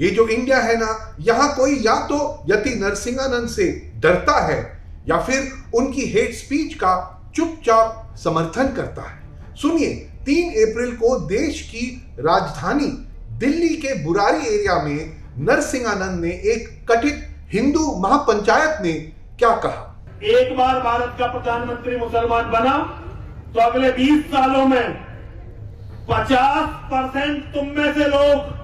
ये जो इंडिया है ना, यहां कोई या तो यति नरसिंहानंद से डरता है या फिर उनकी हेट स्पीच का चुपचाप समर्थन करता है। सुनिए, 3 अप्रैल को देश की राजधानी दिल्ली के बुरारी एरिया में नरसिंहानंद ने एक कथित हिंदू महापंचायत ने क्या कहा। एक बार भारत का प्रधानमंत्री मुसलमान बना तो अगले 20 सालों में 50% तुम में से लोग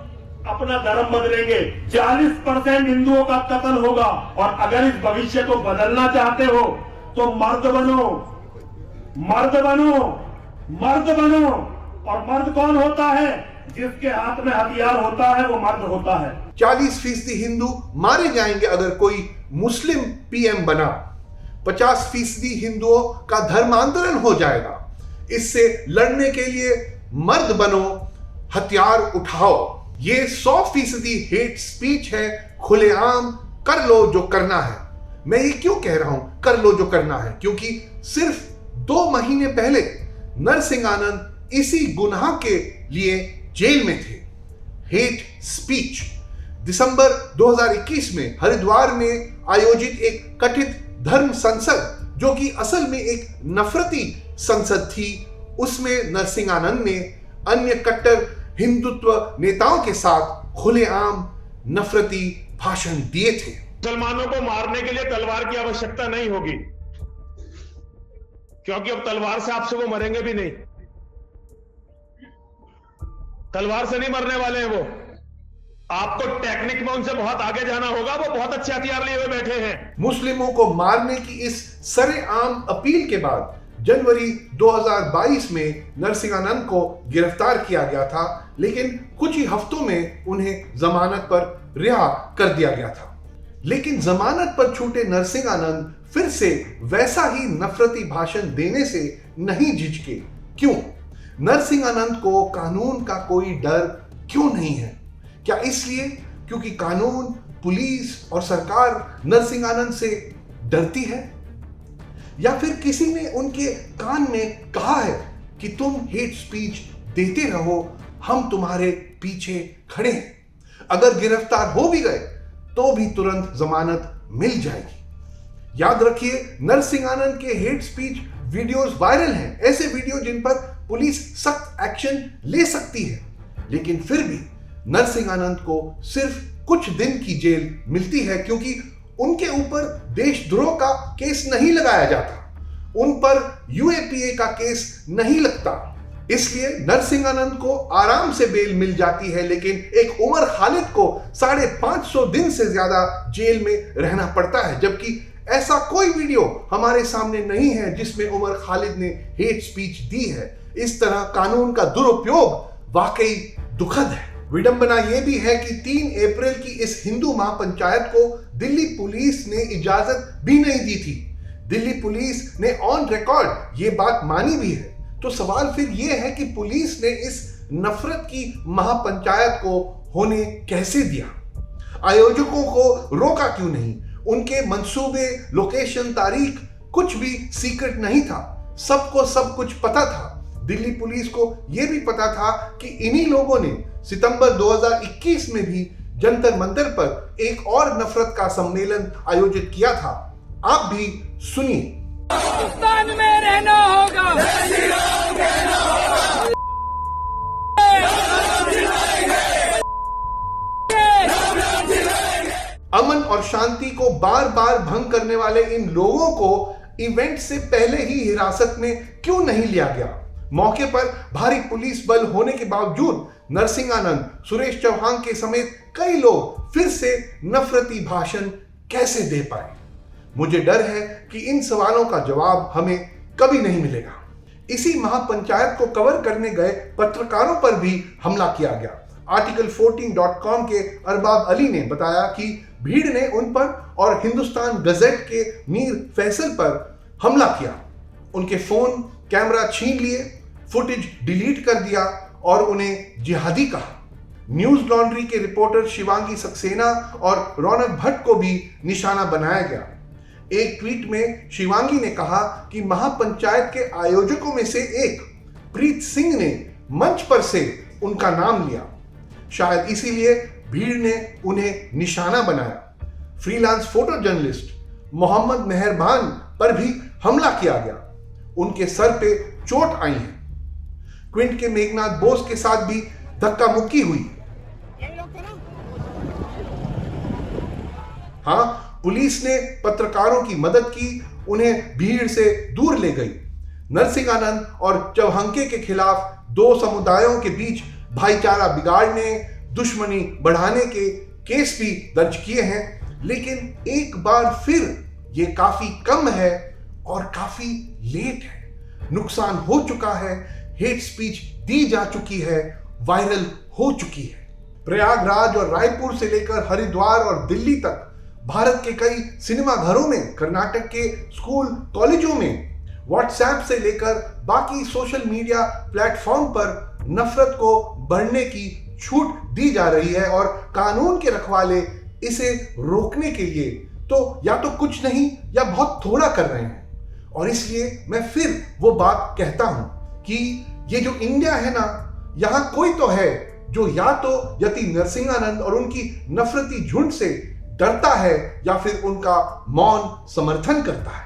अपना धर्म बदलेंगे, 40% हिंदुओं का कत्ल होगा। और अगर इस भविष्य को बदलना चाहते हो तो मर्द बनो, मर्द बनो, मर्द बनो। और मर्द कौन होता है? जिसके हाथ में हथियार होता है वो मर्द होता है। 40% हिंदू मारे जाएंगे अगर कोई मुस्लिम पीएम बना। 50% हिंदुओं का धर्मांतरण हो जाएगा। इससे लड़ने के लिए मर्द बनो, हथियार उठाओ। ये 100% हेट स्पीच है। खुलेआम कर लो जो करना है। मैं ये क्यों कह रहा हूं कर लो जो करना है? क्योंकि सिर्फ 2 महीने पहले नरसिंहानंद इसी गुनाह के लिए जेल में थे। Hate speech. दिसंबर 2021 में हरिद्वार में आयोजित एक कथित धर्म संसद, जो कि असल में एक नफरती संसद थी, उसमें नरसिंहानंद ने अन्य कट्टर हिंदुत्व नेताओं के साथ खुलेआम नफरती भाषण दिए थे। मुसलमानों को मारने के लिए तलवार की आवश्यकता नहीं होगी, क्योंकि अब तलवार से आपसे वो मरेंगे भी नहीं। तलवार से नहीं मरने वाले हैं वो। आपको टेक्निक में उनसे बहुत आगे जाना होगा। वो बहुत अच्छे हथियार लिए हुए बैठे हैं। मुस्लिमों को मारने की इस सरेआम अपील के बाद जनवरी 2022 में नरसिंहानंद को गिरफ्तार किया गया था, लेकिन कुछ ही हफ्तों में उन्हें जमानत पर रिहा कर दिया गया था। लेकिन जमानत पर छूटे नरसिंहानंद फिर से वैसा ही नफरती भाषण देने से नहीं झिझके। क्यों? नरसिंहानंद को कानून का कोई डर क्यों नहीं है? क्या इसलिए क्योंकि कानून, पुलिस और सरकार नरसिंहानंद से डरती है? या फिर किसी ने उनके कान में कहा है कि तुम हेट स्पीच देते रहो, हम तुम्हारे पीछे खड़े हैं। अगर गिरफ्तार हो भी गए तो भी तुरंत जमानत मिल जाएगी। याद रखिए, नरसिंहानंद के हेट स्पीच वीडियोस वायरल हैं, ऐसे वीडियो जिन पर पुलिस सख्त एक्शन ले सकती है, लेकिन फिर भी नरसिंहानंद को सिर्फ कुछ दिन की जेल मिलती है, क्योंकि उनके ऊपर देशद्रोह का केस नहीं लगाया जाता, उन पर यूएपीए का केस नहीं लगता। इसलिए नरसिंहानंद को आराम से बेल मिल जाती है, लेकिन एक उमर खालिद को 550 दिन से ज्यादा जेल में रहना पड़ता है। जबकि ऐसा कोई वीडियो हमारे सामने नहीं है जिसमें उमर खालिद ने हेट स्पीच दी है। इस तरह कानून का दुरुपयोग वाकई दुखद है। विडंबना यह भी है कि 3 अप्रैल की इस हिंदू महापंचायत को दिल्ली पुलिस ने इजाजत भी नहीं दी थी। दिल्ली पुलिस ने ऑन रिकॉर्ड ये बात मानी भी है। तो सवाल फिर यह है कि पुलिस ने इस नफरत की महापंचायत को होने कैसे दिया? आयोजकों को रोका क्यों नहीं? उनके मंसूबे, लोकेशन, तारीख कुछ भी सीक्रेट नहीं था। सबको सब कुछ पता था। दिल्ली पुलिस को यह भी पता था कि इन्हीं लोगों ने सितंबर 2021 में भी जंतर मंतर पर एक और नफरत का सम्मेलन आयोजित किया था। आप भी सुनिए। पाकिस्तान में रहना होगा, अमन और शांति को बार बार भंग करने वाले इन लोगों को इवेंट से पहले ही हिरासत में क्यों नहीं लिया गया? मौके पर भारी पुलिस बल होने के बावजूद नरसिंहानंद, सुरेश चौहान के समेत कई लोग फिर से नफरती भाषण कैसे दे पाए? मुझे डर है कि इन सवालों का जवाब हमें कभी नहीं मिलेगा। इसी महापंचायत को कवर करने गए पत्रकारों पर भी हमला किया गया। article14.com के अरबाब अली ने बताया कि भीड़ ने उन पर और हिंदुस्तान गजेट के मीर फैसल पर हमला किया। उनके फोन, कैमरा छीन लिए, फुटेज डिलीट कर दिया और उन्हें जिहादी कहा। न्यूज लॉन्ड्री के रिपोर्टर शिवांगी सक्सेना और रौनक भट्ट को भी निशाना बनाया गया। एक ट्वीट में शिवांगी ने कहा कि महापंचायत के आयोजकों में से एक प्रीत सिंह ने मंच पर से उनका नाम लिया। शायद इसीलिए भीड़ ने उन्हें निशाना बनाया। फ्रीलांस फोटो जर्नलिस्ट मोहम्मद मेहरबान पर भी हमला किया गया। उनके सर पे चोट आई है। क्विंट के मेघनाथ बोस के साथ भी धक्का मुक्की हुई। हाँ, पुलिस ने पत्रकारों की मदद की, उन्हें भीड़ से दूर ले गई। नरसिंहानंद और चवहंके के खिलाफ दो समुदायों के बीच भाईचारा बिगाड़ने, दुश्मनी बढ़ाने के केस भी दर्ज किए हैं, लेकिन एक बार फिर ये काफी कम है और काफी लेट है। नुकसान हो चुका है, हेट स्पीच दी जा चुकी है, वायरल हो चुकी है। प्रयागराज और रायपुर से लेकर हरिद्वार और दिल्ली तक भारत के कई सिनेमा घरों में, कर्नाटक के स्कूल कॉलेजों में, व्हाट्सएप से लेकर बाकी सोशल मीडिया प्लेटफॉर्म पर नफरत को बढ़ने की छूट दी जा रही है और कानून के रखवाले इसे रोकने के लिए तो या तो कुछ नहीं या बहुत थोड़ा कर रहे हैं। और इसलिए मैं फिर वो बात कहता हूं कि ये जो इंडिया है ना, यहां कोई तो है जो या तो यति नरसिंहानंद और उनकी नफरती झुंड से डरता है या फिर उनका मौन समर्थन करता है।